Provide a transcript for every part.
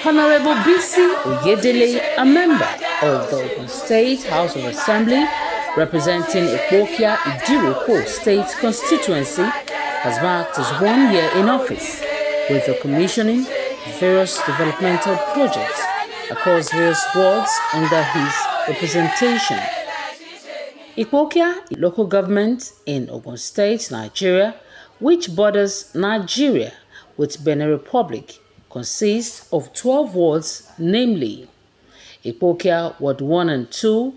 Honorable Bisi Oyedele, a member of the Ogun State House of Assembly representing Ipokia Idiroko State Constituency, has marked his 1 year in office with the commissioning of various developmental projects across various wards under his representation. Ipokia, a local government in Ogun State, Nigeria, which borders Nigeria with Benin Republic, consists of 12 wards, namely Ipokia Ward 1 and 2,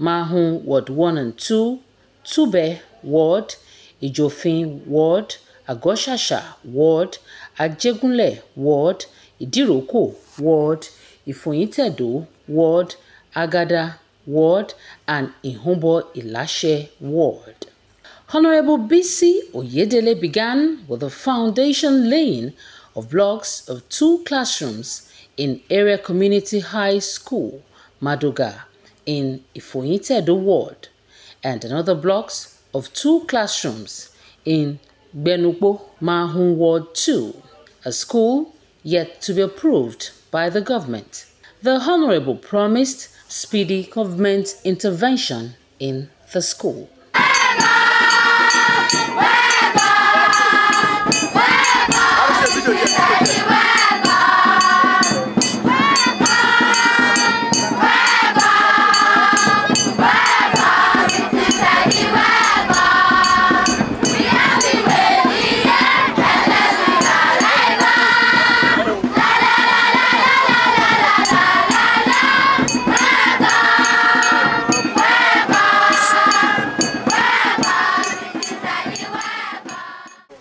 Mahun Ward 1 and 2, Tube Ward, Ijofin Ward, Agoshasha Ward, Ajegunle Ward, Idiroko Ward, Ifoyintedo Ward, Agada Ward, and Ihumbo-Ilashe Ward. Honorable Bisi Oyedele began with the foundation laying of blocks of 2 classrooms in area community high school, Madoga, in Ifoyintedo Ward, and another blocks of 2 classrooms in Benugbo, Mahun Ward 2, a school yet to be approved by the government. The Honorable promised speedy government intervention in the school.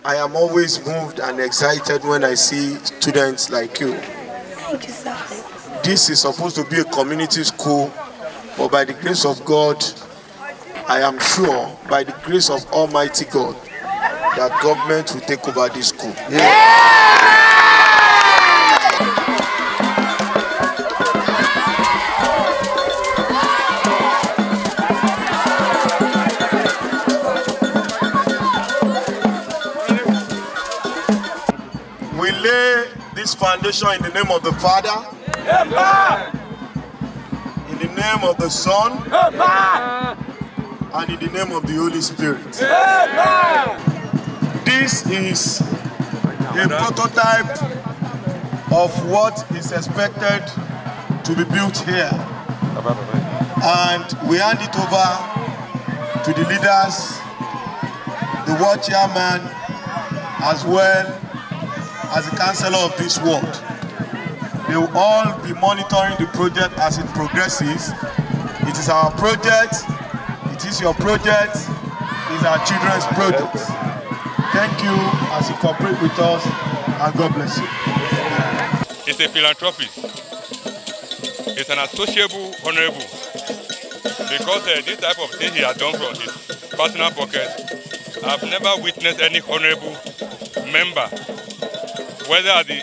I am always moved and excited when I see students like you. Thank you, sir. This is supposed to be a community school, but by the grace of God, I am sure, by the grace of Almighty God, that government will take over this school. We lay this foundation in the name of the Father, in the name of the Son, and in the name of the Holy Spirit. This is a prototype of what is expected to be built here. And we hand it over to the leaders, the ward chairman, as well as the councillor of this ward. They will all be monitoring the project as it progresses. It is our project, it is your project, it is our children's project. Thank you as you cooperate with us, and God bless you. It's a philanthropist. It's an associable honorable. Because this type of thing he has done from his personal pocket, I've never witnessed any honorable member, whether at the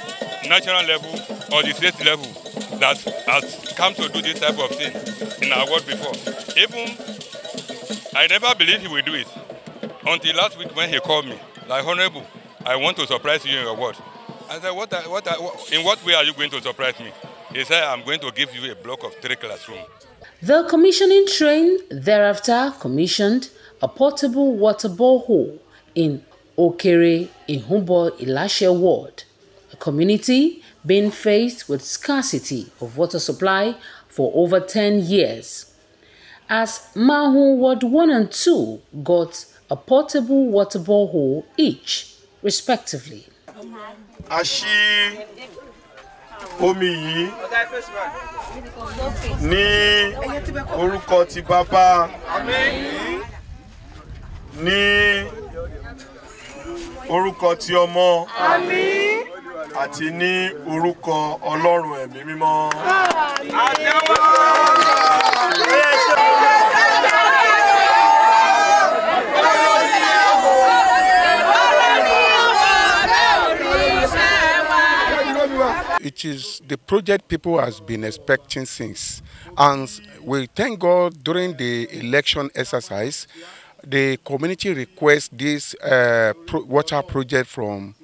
national level or the state level, that has come to do this type of thing in our ward before. Even, I never believed he would do it until last week when he called me, like, Honorable, I want to surprise you in your ward. I said, in what way are you going to surprise me? He said, I'm going to give you a block of 3 classrooms. The commissioning train thereafter commissioned a portable water borehole in Okere Ihumbo-Ilashe Ward, a community being faced with scarcity of water supply for over 10 years. As Mahun Ward 1 and 2 got a portable water borehole each, respectively. Ashi omi yìí ní orúkọ ti Bàbá, ní orúkọ ti Ọmọ, àti ní orúkọ Ọlọ́run Ẹ̀mí Mímọ́. It is the project people has been expecting since, and we thank God during the election exercise, the community request this water project from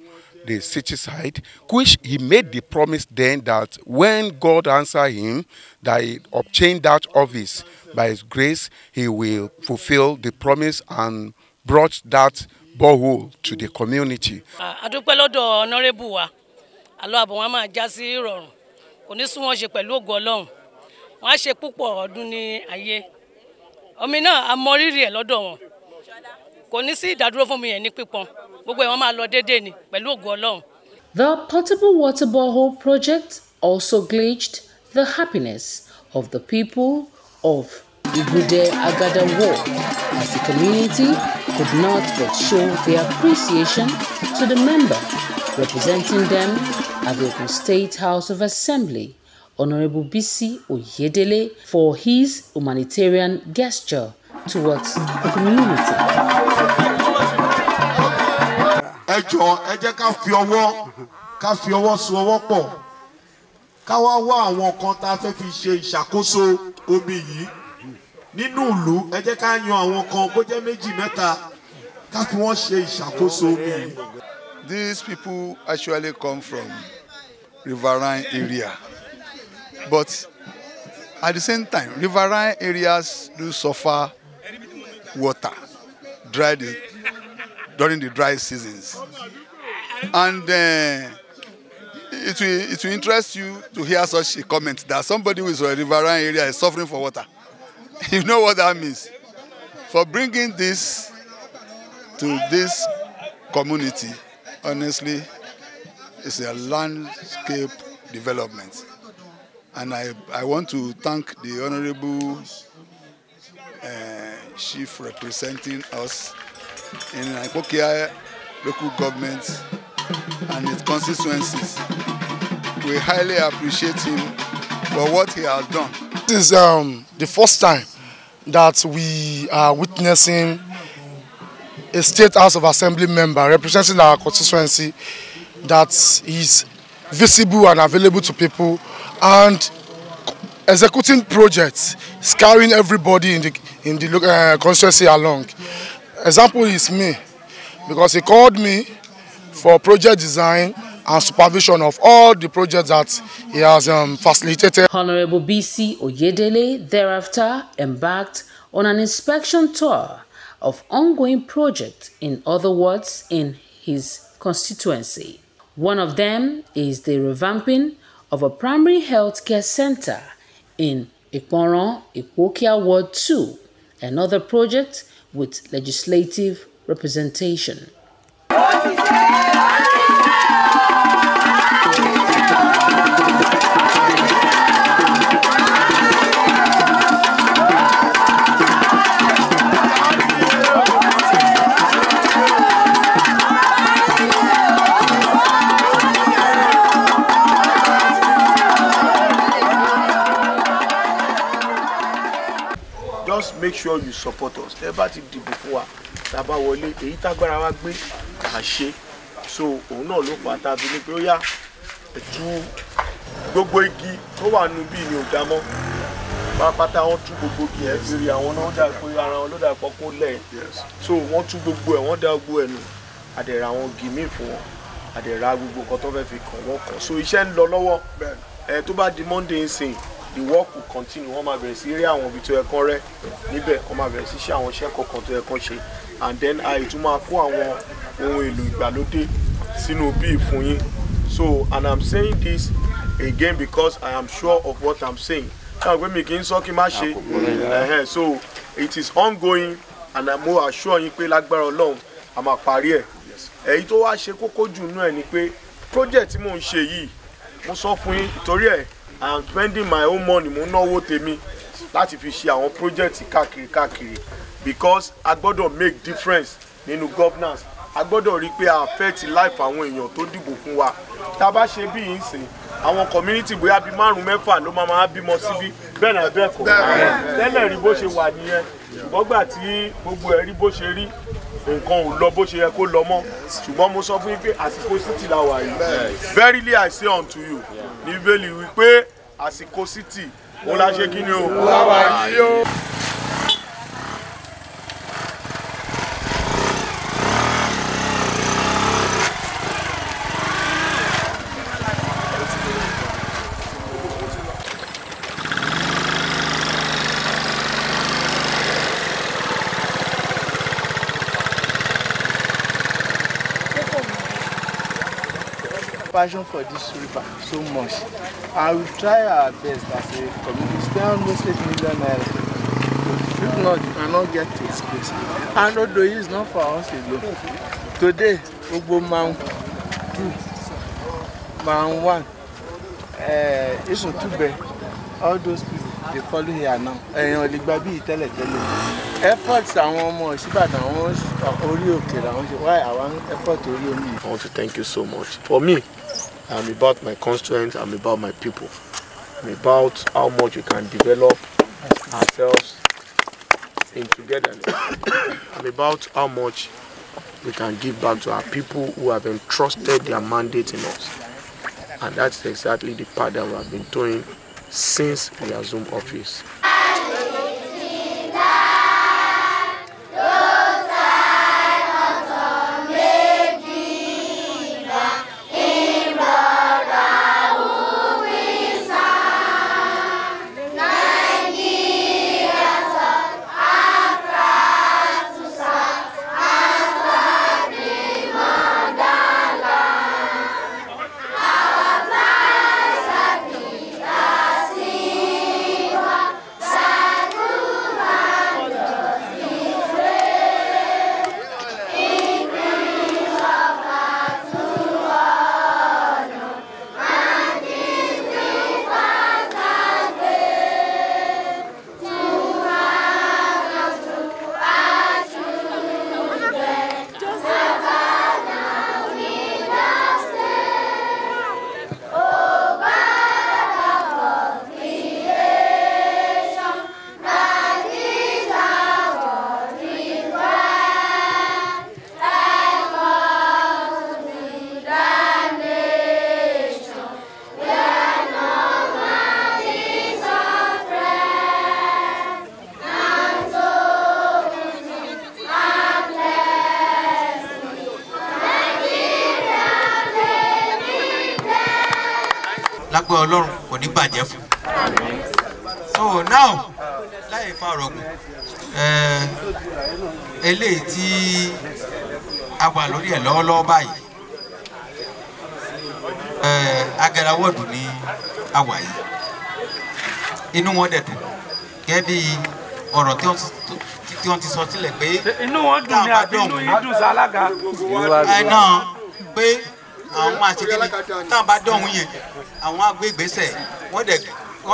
the city side, which he made the promise then that when God answer him, that he obtained that office by his grace, he will fulfill the promise and brought that borehole to the community. Adúpẹ́ lọ́dọ̀ honorable wa, àlọ́ àbọ̀ wọn máa já sí ìrọ̀rùn, kò ní sún wọn ṣe pẹ̀lú ògo Ọlọ́run, wọn á ṣe púpọ̀ ọdún ní ayé. Omi náà a mọ rírì ẹ̀ lọ́dọ̀ wọn, kò ní sí ìdádúró fún mi yẹn ní pípọn, gbogbo ẹ̀ wọ́n máa lọ déédéé ni pẹ̀lú ògo Ọlọ́run. The potable water borehole project also gauged the happiness of the people of Igude Agada Ward, as the community could not but show their appreciation to the member representing them at the Ogun State House of Assembly, Hon Bisi Oyedele, for his humanitarian gesture towards the community. Ẹ jọ̀ọ́, ẹ jẹ́ ká fi ọwọ́ so ọwọ́ pọ̀, ká wá wá àwọn kan tá fẹ́ fi ṣe ìṣàkóso omi yìí nínú ìlú. Ẹ jẹ́ ká yan àwọn kan bó jẹ́ méjì mẹ́ta ká fi wọ́n ṣe ìṣàkóso omi yìí. These people actually come from riverine area, but at the same time, riverine areas do suffer water during the dry seasons, and it will interest you to hear such a comment that somebody who is from a riverine area is suffering for water. You know what that means? For bringing this to this community, honestly, it's a landscape development. And I want to thank the Honorable Chief representing us in Ipokia local government and its constituencies. We highly appreciate him for what he has done. This is the first time that we are witnessing a State House of Assembly member representing our constituency that is visible and available to people and executing projects, carrying everybody in the constituency along. Example is me, because he called me for project design and supervision of all the projects that he has facilitated. Hon Bisi Oyedele thereafter embarked on an inspection tour of ongoing projects, in other words, in his constituency. One of them is the revamping of a primary health care center in Ipokia Ward 2, another project with legislative representation. Just make sure you support us. Everybody did before. Taba wọlé èyí tágbára wa gbé àṣẹ. So òun náà ló fà tá bí ní pé ó yá tú gbogbo igi tó wà nú bí ni ò dá mọ́. Pátápátá wọ́n tú gbogbo igi ẹ̀ fi rí àwọn náà dá pé ara wọn ló dá pọ̀ kó lẹ̀. So wọ́n tú gbogbo ẹ̀, wọ́n dá gbogbo ẹ̀ nù. Àdẹ̀rà àwọn igi míì fún wọn. Àdẹ̀rà gbogbo nǹkan tó fẹ́ fi kàn wọ́n kàn. So iṣẹ́ ń lọ lọ́wọ́. Tó bá di Monday nsìn, the work will continue. Wọ́n máa bẹ̀rẹ̀ sí rí àwọn ibi tó yẹ kán rẹ́ níbẹ̀, wọ́n máa bẹ̀rẹ̀ sí ṣe àwọn iṣẹ́ kọ̀ọ̀kan tó yẹ kán ṣe, and then àìtún máa kó àwọn ohun èlò ìgbàlódé sínú bíi fún yín. So, and I'm saying this again because I am sure of what I'm saying. Now when mi kì í sọ kí n má ṣe, so it is ongoing, and I'm more assured yín pé lágbára Ọlọ́run a máa parí ẹ̀. Èyí tó wá ṣe kókó jù nú ẹ̀ ni pé project tí mò ń ṣe yìí, mo sọ fún yín torí ẹ̀ I am spending my own money, mo náwó tèmi láti fi ṣe àwọn project káàkiri because a gbọ́dọ̀ make difference nínú governance. A gbọ́dọ̀ rí pé a affect life àwọn èèyàn tó dìbò fún wa. Tá bá ṣe bí yín sìn, àwọn community bóyá bí 5-6 ló máa bímọ síbí, bẹ́ẹ̀ náà bẹ́ẹ̀ kọ́. Tẹ́lẹ̀ rí bó ṣe wà nìyẹn. Bọ́gbà tí gbogbo ẹ̀ rí bó ṣe rí, nǹkan ò lọ bó ṣe yẹ kó lọ mọ́. Ṣùgbọ́n mo sọ fún yín pé àsìkò city la wà yìí. Verily I say unto you, ní Bíbélì wípé àsìkò city òun la ṣe kí ni o. Láwa yìí o. passion for this river so much. And we try our best as a community. Spend almost 8 million naira. If not, you cannot get to this place. And although it's not for us alone. Today, Ogun Man 2, Man 1, Otunba, all those people, they follow here now. Efforts I want to thank you so much. For me, I'm about my constituents, I'm about my people. I'm about how much we can develop ourselves in togetherness. I'm about how much we can give back to our people who have entrusted their mandate in us. And that's exactly the part that we have been doing since we assumed office. So now, láì fàrọ̀gùn, eléyìí tí a wà lórí ẹ̀ lọ́wọ́lọ́wọ́ báyìí, Agara wọ́ọ̀dù ní àwa yìí. Inú wọn dẹ̀ dùn, gẹ́gẹ́ bí ọ̀rọ̀ tí wọ́n ti sọ sílẹ̀ pé inú wọn dùn ní àbínú ìdùn sálága. Náà pé àwọn máa ṣe kíni táwọn bá dọ̀hún yẹn àwọn agbègbèsẹ̀ wọ́n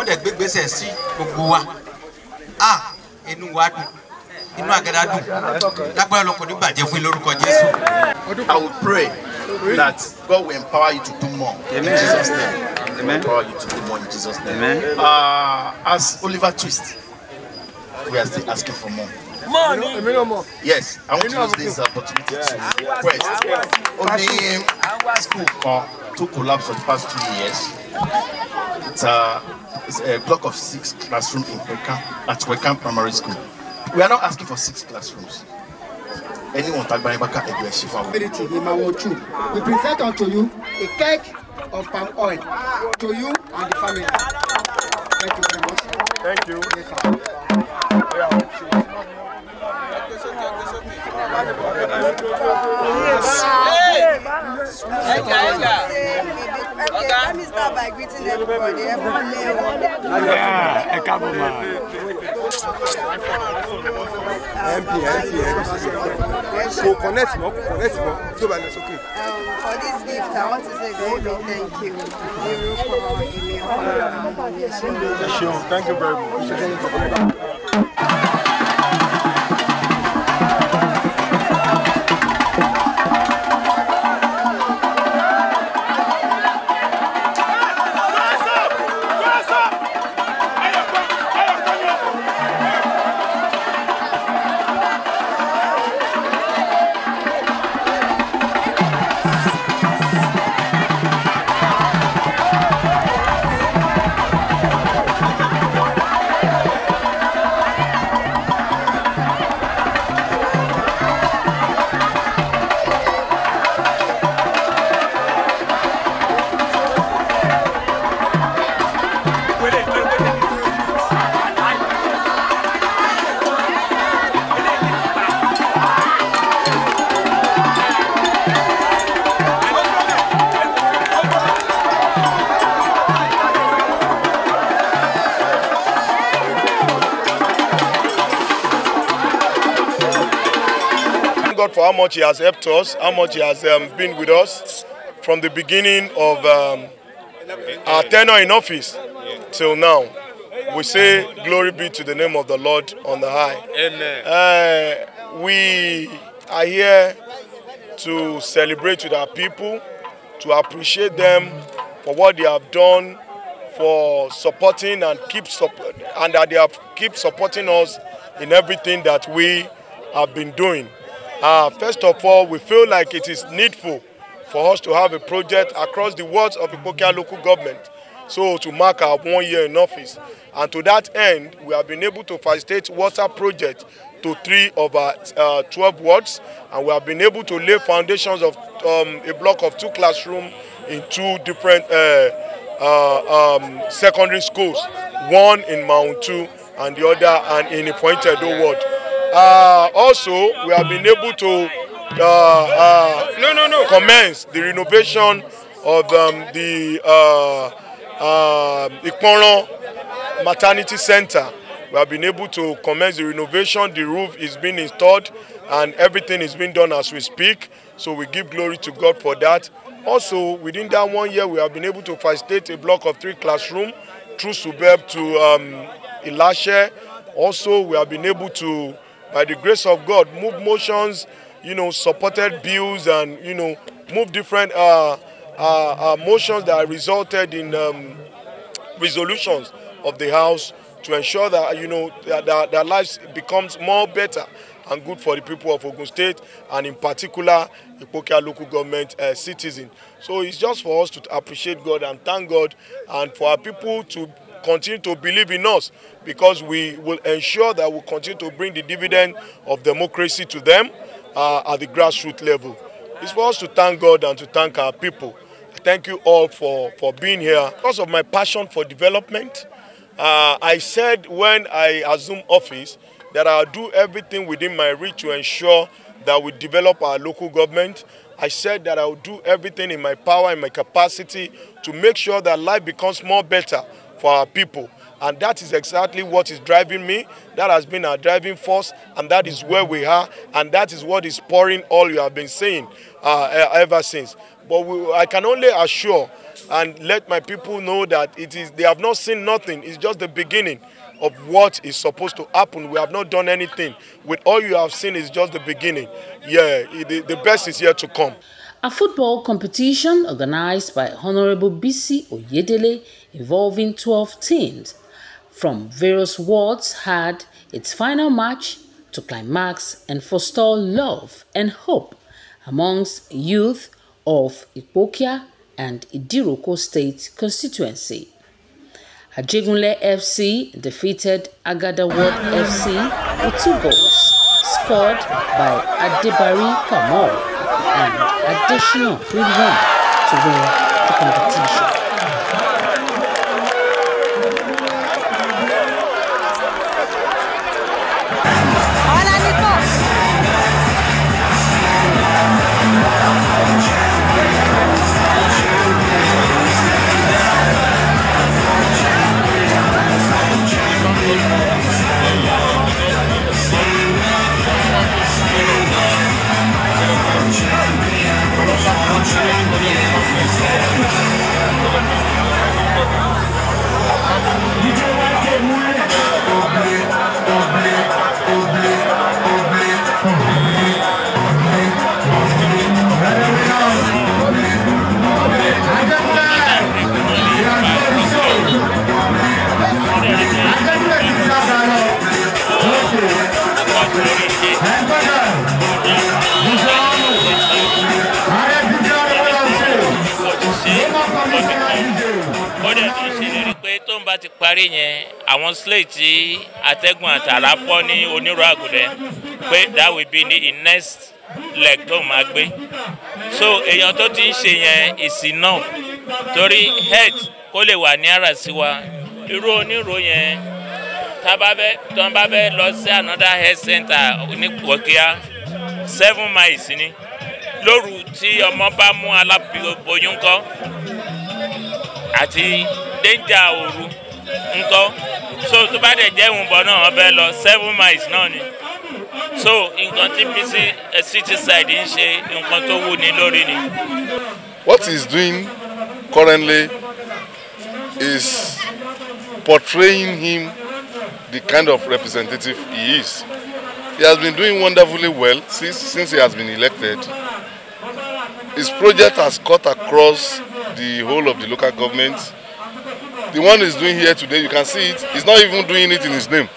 dẹ̀ gbégbèsẹ̀ sí gbogbo wa. Inú wa dùn, inú Agada dùn, lágbára Ọlọ́run kò ní bàjẹ́ fún lórúkọ Jésù. I will pray that God will empower you to do more in Jesus' name. Amen. Empower you to do more in Jesus' name. Amen. As Oliver Twist, we are still asking for more. Yes, I want to use this opportunity to request. Only school to collapse for the past 2 years. It's a block of 6 classrooms in Wekam Primary School. We are not asking for 6 classrooms. Anyone talk about Ibaka Egweshifa. We present unto you a cake of palm oil to you and the family. Thank you very much. Thank you. Okay, let me start by greeting everybody. So connect more. So okay. For this gift, I want to say very big thank you. Thank you very much. God for how much He has helped us, how much He has been with us from the beginning of our tenure in office till now. We say glory be to the name of the Lord on the high. Amen. We are here to celebrate with our people, to appreciate them for what they have done, for supporting and that they have keep supporting us in everything that we have been doing. First of all, we feel like it is needful for us to have a project across the wards of Ipokia local government, so to mark our 1 year in office. And to that end, we have been able to facilitate water project to 3 of our 12 wards, and we have been able to lay foundations of a block of 2 classrooms in 2 different secondary schools, one in Mount 2 and the other and in Ipokia ward. Also, we have been able to commence the renovation of the Ipokia Maternity Center. We have been able to commence the renovation. The roof is being installed and everything is being done as we speak. So we give glory to God for that. Also, within that 1 year, we have been able to facilitate a block of 3 classrooms through Suburb to Ilashe. Also, we have been able to, by the grace of God, move motions, supported bills and, move different motions that resulted in resolutions of the House to ensure that, that their lives becomes more better and good for the people of Ogun State, and in particular, Ipokia local government citizens. So it's just for us to appreciate God and thank God, and for our people to continue to believe in us, because we will ensure that we'll continue to bring the dividend of democracy to them at the grassroots level. It's for us to thank God and to thank our people. Thank you all for being here. Because of my passion for development, I said when I assumed office that I'll do everything within my reach to ensure that we develop our local government. I said that I'll do everything in my power, in my capacity, to make sure that life becomes more better for our people. And that is exactly what is driving me. That has been our driving force, and that is where we are, and that is what is pouring all you have been saying ever since. But I can only assure and let my people know that they have not seen nothing. It's just the beginning of what is supposed to happen. We have not done anything. With all you have seen is just the beginning. Yeah, the best is yet to come. A football competition organized by Hon Bisi Oyedele involving 12 teams from various wards had its final match to climax and forestall love and hope amongst youth of Ipokia and Idiroko State Constituency. Ajegunle FC defeated Agada Ward FC with 2 goals scored by Adebari Kamal and additional Ridwan to win the competition. tó ń bá ti parí yẹn àwọn slate tí atẹ́gùn àtàrà fọ́ ní onírò àgùdẹ pé that will be the next leg tó máa gbé so èèyàn tó ti ń ṣe yẹn is enough torí head kó lè wà ní ara sí wa irú onírò yẹn tó ń bá fẹ́ lọ sí another health center ní Ipokia 7 miles ni lóru tí ọmọ bá mú aláboyún ńkọ́ àti danger òru ńkọ́ so tó bá dẹ̀ jẹ́ ìwọ̀nbọ̀ náà wọ́n fẹ́ lọ 7 miles náà ni So nǹkan tí Bisi Oyedele-Citiside ń ṣe nǹkan tó wù ní lórí ni. What he's doing currently is portraying him the kind of representative he is. He has been doing wonderfully well since he has been elected. His project has cut across the whole of the local government. The one he's doing here today, you can see it. He's not even doing it in his name.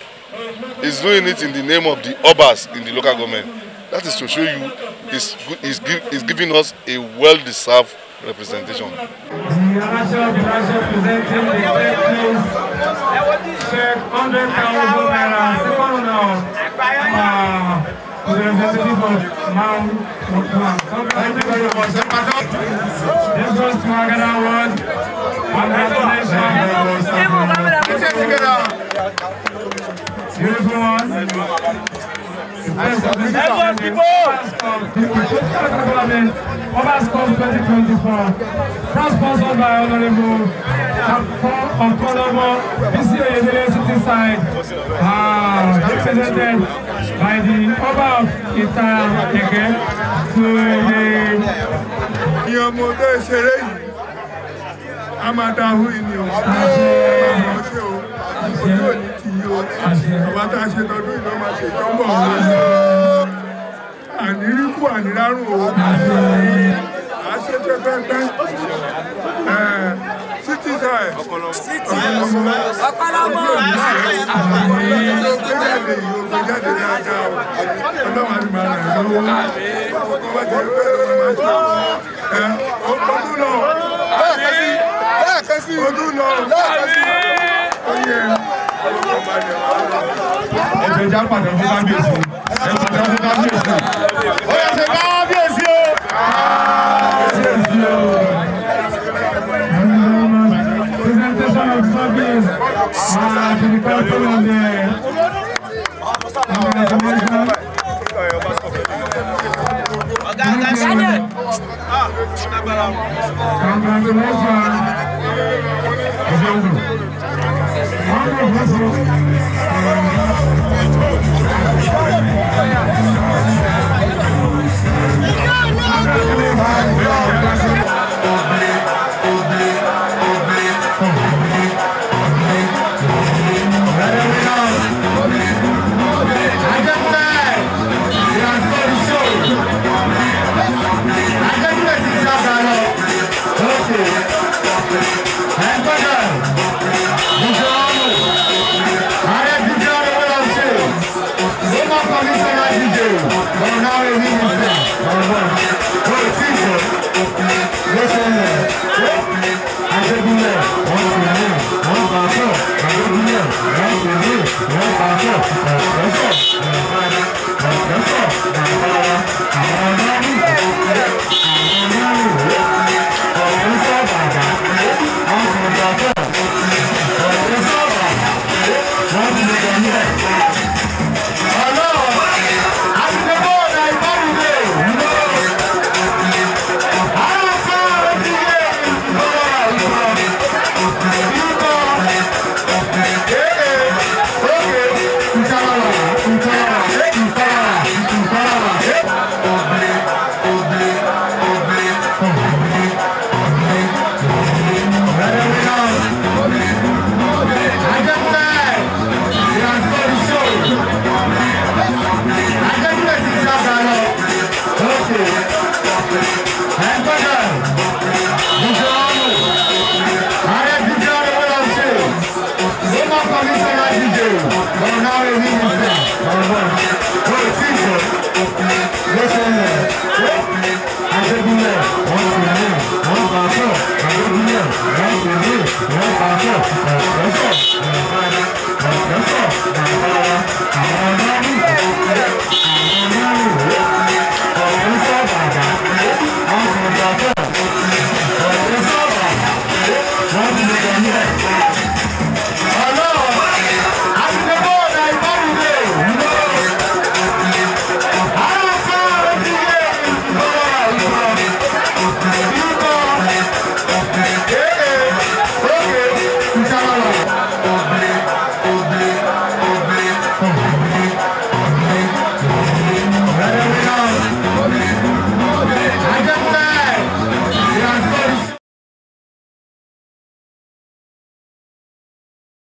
He's doing it in the name of the Obas in the local government. That is to show you he's giving us a well-deserved representation. The election presenting the great news, check 100,000 naira, second now, to the representative of Mount Ogun. Thank you very much. This goes to Agada Ward. Congratulations. Beautiful one. Overscore 2024, sponsored by Honorable Bisi Oyedele-Citiside, represented by the Oba of Idiroko to àníríkù ànírárùn o àṣetẹ́pẹ́pẹ́ Citiside ọ̀pọ̀lọpọ̀ ògbéjáde dáadáa o ọlọ́wà ní màá rẹ̀ lọ́wọ́ ọkọ̀ bá jẹ́ pé ọdún lọ ọdún lọ oyè ọlọ́wọ́ bá jẹ́ ẹgbẹ́ jápàdé fún kábíyèsí. Presentation of service to the council of the congratulations.